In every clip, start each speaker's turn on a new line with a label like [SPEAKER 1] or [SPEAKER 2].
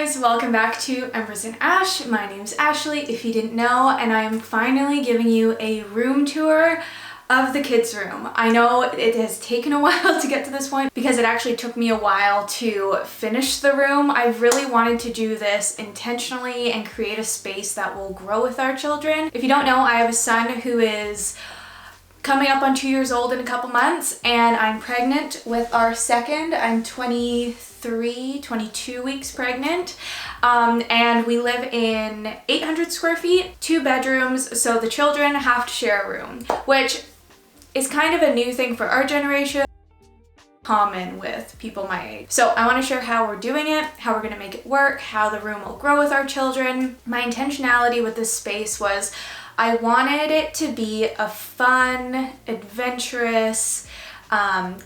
[SPEAKER 1] guys, welcome back to Embers and Ash. My name's Ashley, if you didn't know, and I am finally giving you a room tour of the kids' room. I know it has taken a while to get to this point because it actually took me a while to finish the room. I really wanted to do this intentionally and create a space that will grow with our children. If you don't know, I have a son who is coming up on 2 years old in a couple months, and I'm pregnant with our second. I'm 22 weeks pregnant, and we live in 800 square feet, 2 bedrooms, so the children have to share a room, which is kind of a new thing for our generation, common with people my age. So I want to share how we're doing it, how we're going to make it work, how the room will grow with our children. My intentionality with this space was I wanted it to be a fun, adventurous,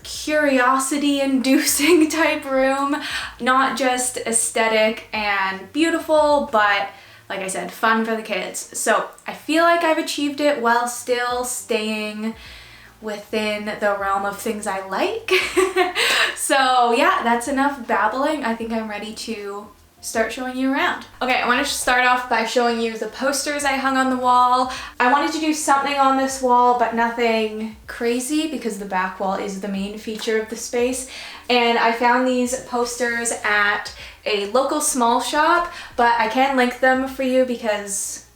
[SPEAKER 1] curiosity-inducing type room, not just aesthetic and beautiful, but like I said, fun for the kids. So I feel like I've achieved it while still staying within the realm of things I like. So yeah, that's enough babbling. I think I'm ready to start showing you around. Okay, I want to start off by showing you the posters I hung on the wall. I wanted to do something on this wall, but nothing crazy because the back wall is the main feature of the space. And I found these posters at a local small shop, but I can link them for you because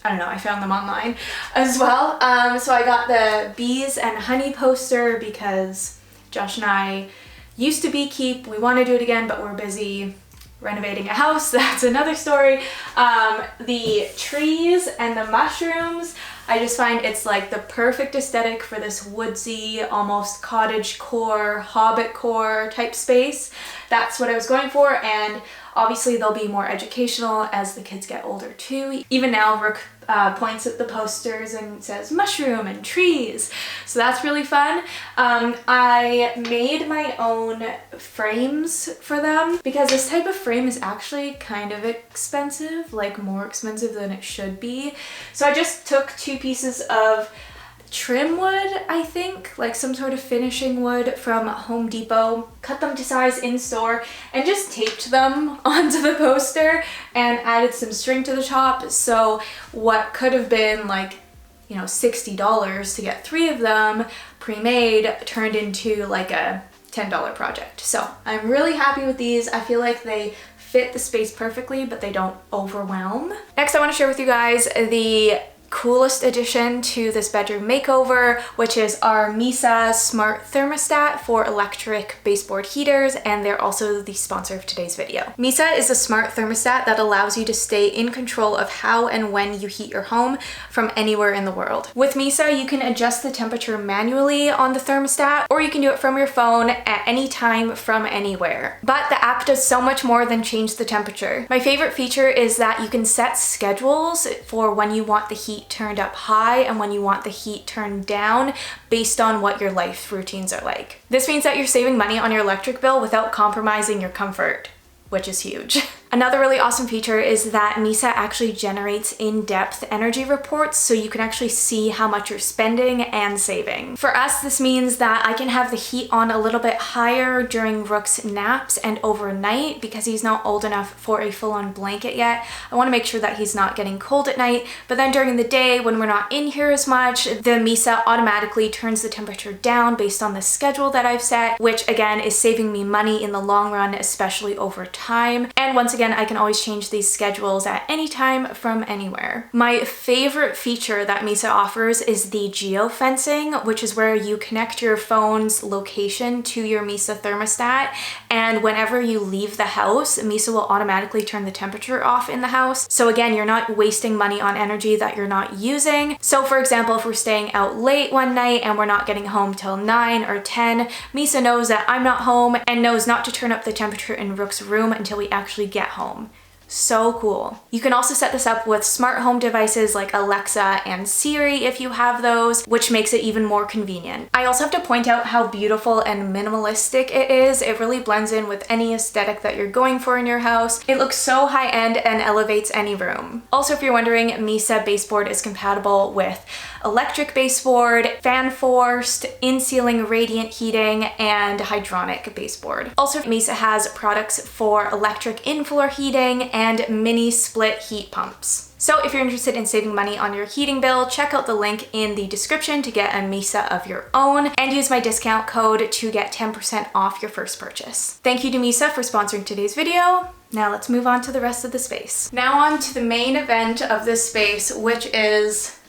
[SPEAKER 1] I don't know, I found them online as well. So I got the bees and honey poster because Josh and I used to beekeep. We want to do it again, but we're busy renovating a house. That's another story. The trees and the mushrooms, I just find it's like the perfect aesthetic for this woodsy, almost cottagecore, hobbitcore type space. That's what I was going for, and obviously they'll be more educational as the kids get older too. Even now, Rook points at the posters and says mushroom and trees. So that's really fun. I made my own frames for them because this type of frame is actually kind of expensive, like more expensive than it should be. So I just took 2 pieces of trim wood, I think, like some sort of finishing wood from Home Depot, cut them to size in store, and just taped them onto the poster and added some string to the top. So what could have been like, you know, $60 to get 3 of them pre-made turned into like a $10 project. So I'm really happy with these. I feel like they fit the space perfectly, but they don't overwhelm. Next, I want to share with you guys the coolest addition to this bedroom makeover, which is our Misa smart thermostat for electric baseboard heaters, and they're also the sponsor of today's video. Misa is a smart thermostat that allows you to stay in control of how and when you heat your home from anywhere in the world. With Misa, you can adjust the temperature manually on the thermostat, or you can do it from your phone at any time from anywhere. But the app does so much more than change the temperature. My favorite feature is that you can set schedules for when you want the heat turned up high and when you want the heat turned down based on what your life routines are like. This means that you're saving money on your electric bill without compromising your comfort, which is huge. Another really awesome feature is that Misa actually generates in-depth energy reports, so you can actually see how much you're spending and saving. For us, this means that I can have the heat on a little bit higher during Rook's naps and overnight because he's not old enough for a full-on blanket yet. I want to make sure that he's not getting cold at night, but then during the day when we're not in here as much, the Misa automatically turns the temperature down based on the schedule that I've set, which again is saving me money in the long run, especially over time. And once again, I can always change these schedules at any time from anywhere. My favorite feature that Misa offers is the geofencing, which is where you connect your phone's location to your Misa thermostat, and whenever you leave the house, Misa will automatically turn the temperature off in the house. So again, you're not wasting money on energy that you're not using. So for example, if we're staying out late one night and we're not getting home till 9 or 10, Misa knows that I'm not home and knows not to turn up the temperature in Rook's room until we actually get home. So cool. You can also set this up with smart home devices like Alexa and Siri if you have those, which makes it even more convenient. I also have to point out how beautiful and minimalistic it is. It really blends in with any aesthetic that you're going for in your house. It looks so high-end and elevates any room. Also, if you're wondering, Misa Baseboard is compatible with electric baseboard, fan forced, in-ceiling radiant heating, and hydronic baseboard. Also, Misa has products for electric in-floor heating and mini split heat pumps. So if you're interested in saving money on your heating bill, check out the link in the description to get a Misa of your own and use my discount code to get 10% off your first purchase. Thank you to Misa for sponsoring today's video. Now let's move on to the rest of the space. Now on to the main event of this space, which is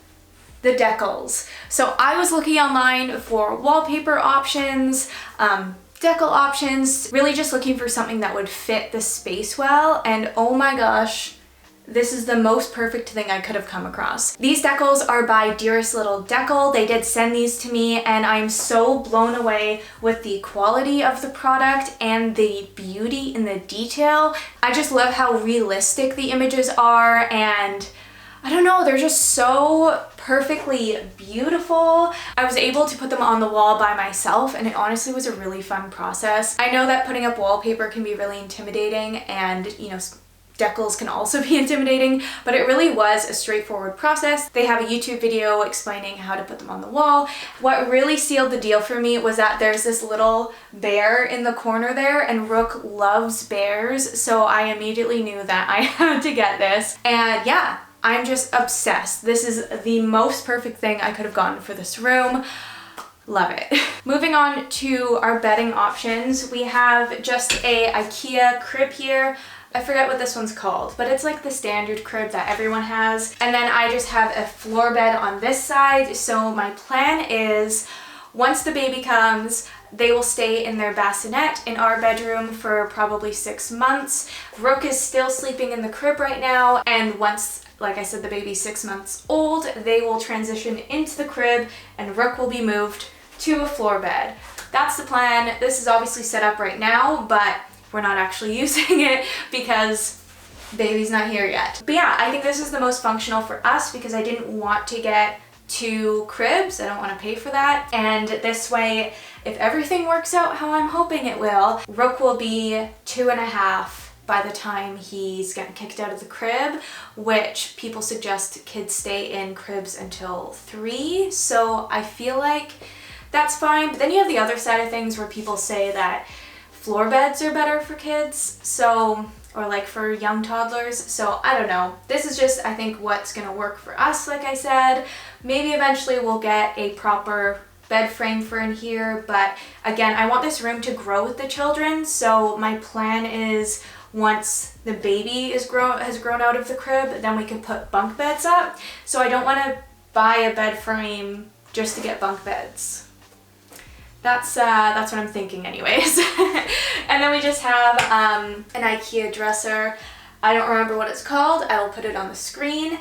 [SPEAKER 1] the decals. So I was looking online for wallpaper options, decal options, really just looking for something that would fit the space well, and oh my gosh, this is the most perfect thing I could have come across. These decals are by Dearest Little Decal. They did send these to me and I'm so blown away with the quality of the product and the beauty in the detail. I just love how realistic the images are, and I don't know, they're just so perfectly beautiful. I was able to put them on the wall by myself and it honestly was a really fun process. I know that putting up wallpaper can be really intimidating and, you know, decals can also be intimidating, but it really was a straightforward process. They have a YouTube video explaining how to put them on the wall. What really sealed the deal for me was that there's this little bear in the corner there, and Rook loves bears, so I immediately knew that I had to get this. And yeah, I'm just obsessed. This is the most perfect thing I could have gotten for this room. Love it. Moving on to our bedding options, we have just a Ikea crib here. I forget what this one's called, but it's like the standard crib that everyone has. And then I just have a floor bed on this side. So my plan is once the baby comes, they will stay in their bassinet in our bedroom for probably 6 months. Rook is still sleeping in the crib right now. And once, like I said, the baby's 6 months old, they will transition into the crib and Rook will be moved to a floor bed. That's the plan. This is obviously set up right now, but we're not actually using it because baby's not here yet. But yeah, I think this is the most functional for us because I didn't want to get 2 cribs. I don't want to pay for that. And this way, if everything works out how I'm hoping it will, Rook will be 2.5 by the time he's getting kicked out of the crib, which people suggest kids stay in cribs until 3. So I feel like that's fine. But then you have the other side of things where people say that floor beds are better for kids, so, or like for young toddlers, so I don't know. This is just, I think, what's gonna work for us, like I said. Maybe eventually we'll get a proper bed frame for in here, but again, I want this room to grow with the children, so my plan is once the baby has grown out of the crib, then we can put bunk beds up. So I don't want to buy a bed frame just to get bunk beds. That's what I'm thinking anyways. And then we just have an Ikea dresser. I don't remember what it's called. I will put it on the screen.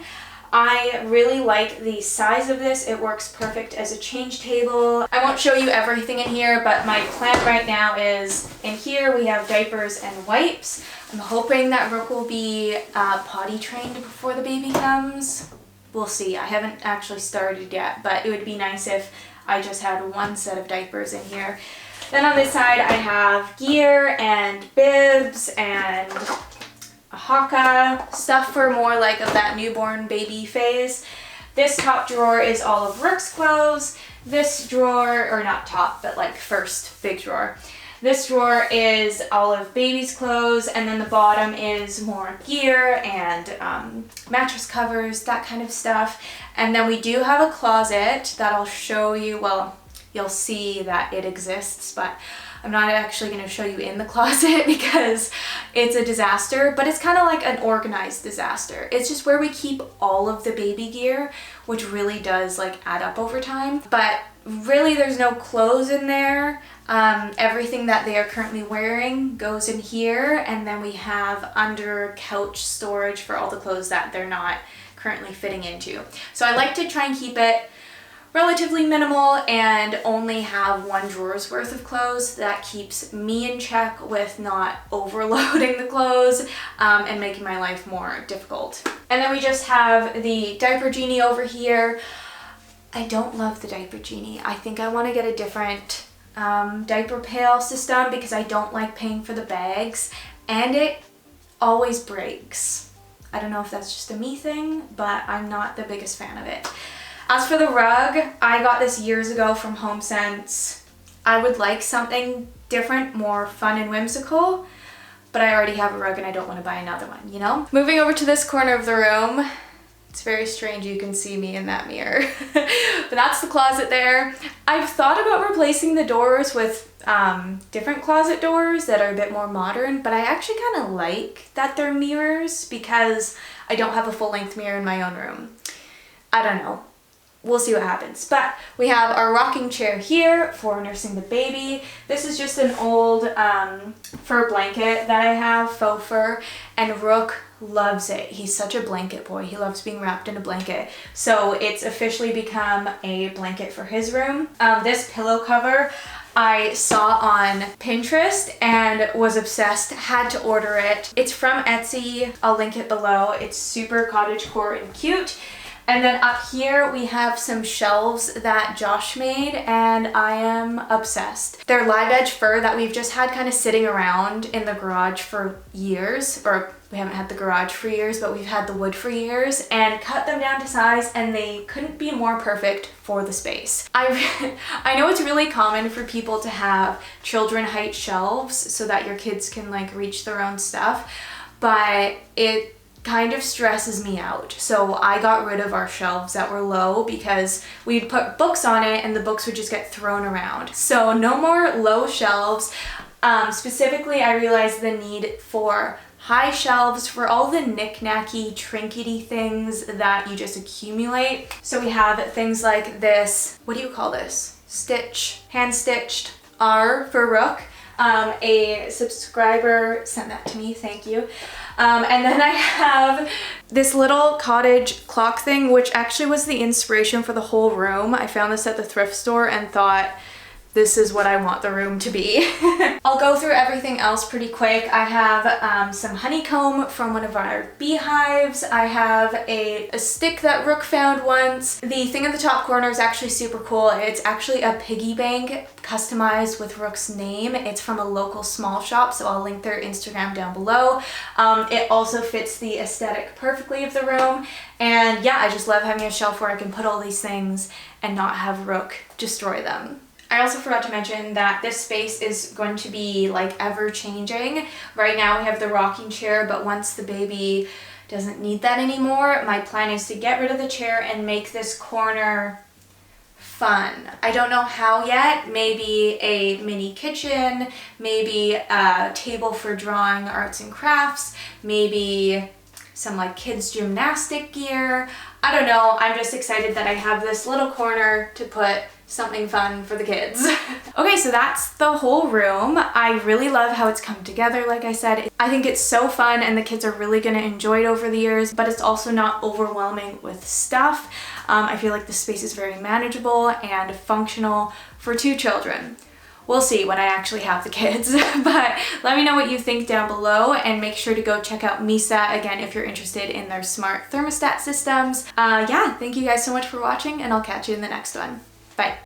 [SPEAKER 1] I really like the size of this. It works perfect as a change table. I won't show you everything in here, but my plan right now is in here we have diapers and wipes. I'm hoping that Rook will be potty trained before the baby comes. We'll see. I haven't actually started yet, but it would be nice if I just had 1 set of diapers in here. Then on this side I have gear and bibs and a haka, stuff for more like of that newborn baby phase. This top drawer is all of Rook's clothes. This drawer, or not top, but like first big drawer. This drawer is all of baby's clothes, and then the bottom is more gear and mattress covers, that kind of stuff. And then we do have a closet that I'll show you. Well, you'll see that it exists, but I'm not actually going to show you in the closet because it's a disaster, but it's kind of like an organized disaster. It's just where we keep all of the baby gear, which really does like add up over time. But really there's no clothes in there. Everything that they are currently wearing goes in here, and then we have under couch storage for all the clothes that they're not currently fitting into. So I like to try and keep it relatively minimal and only have one drawer's worth of clothes. That keeps me in check with not overloading the clothes and making my life more difficult. And then we just have the diaper genie over here. I don't love the diaper genie. I think I want to get a different diaper pail system because I don't like paying for the bags and it always breaks. I don't know if that's just a me thing, but I'm not the biggest fan of it. As for the rug, I got this years ago from HomeSense. I would like something different, more fun and whimsical, but I already have a rug and I don't want to buy another one, you know? Moving over to this corner of the room, it's very strange you can see me in that mirror, but that's the closet there. I've thought about replacing the doors with different closet doors that are a bit more modern, but I actually kind of like that they're mirrors because I don't have a full-length mirror in my own room. I don't know. We'll see what happens. But we have our rocking chair here for nursing the baby. This is just an old fur blanket that I have, faux fur, and Rook loves it. He's such a blanket boy. He loves being wrapped in a blanket. So it's officially become a blanket for his room. This pillow cover I saw on Pinterest and was obsessed, had to order it. It's from Etsy. I'll link it below. It's super cottagecore and cute. And then up here we have some shelves that Josh made and I am obsessed. They're live edge fur that we've just had kind of sitting around in the garage for years, or we haven't had the garage for years, but we've had the wood for years, and cut them down to size and they couldn't be more perfect for the space. I know it's really common for people to have children height shelves so that your kids can like reach their own stuff, but it kind of stresses me out. So I got rid of our shelves that were low because we'd put books on it and the books would just get thrown around. So no more low shelves. Specifically, I realized the need for high shelves for all the knick-knacky, trinkety things that you just accumulate. So we have things like this, what do you call this? Hand-stitched R for Rook. A subscriber sent that to me, thank you. And then I have this little cottage clock thing, which actually was the inspiration for the whole room. I found this at the thrift store and thought, this is what I want the room to be. I'll go through everything else pretty quick. I have some honeycomb from one of our beehives. I have a stick that Rook found once. The thing in the top corner is actually super cool. It's actually a piggy bank customized with Rook's name. It's from a local small shop, so I'll link their Instagram down below. It also fits the aesthetic perfectly of the room. And yeah, I just love having a shelf where I can put all these things and not have Rook destroy them. I also forgot to mention that this space is going to be like ever changing. Right now we have the rocking chair, but once the baby doesn't need that anymore, my plan is to get rid of the chair and make this corner fun. I don't know how yet. Maybe a mini kitchen, maybe a table for drawing arts and crafts, maybe some like kids gymnastic gear. I don't know. I'm just excited that I have this little corner to put something fun for the kids. Okay, so that's the whole room. I really love how it's come together, like I said. I think it's so fun and the kids are really gonna enjoy it over the years, but it's also not overwhelming with stuff. I feel like the space is very manageable and functional for 2 children. We'll see when I actually have the kids, but let me know what you think down below and make sure to go check out Misa again if you're interested in their smart thermostat systems. Yeah, thank you guys so much for watching and I'll catch you in the next one. Bye.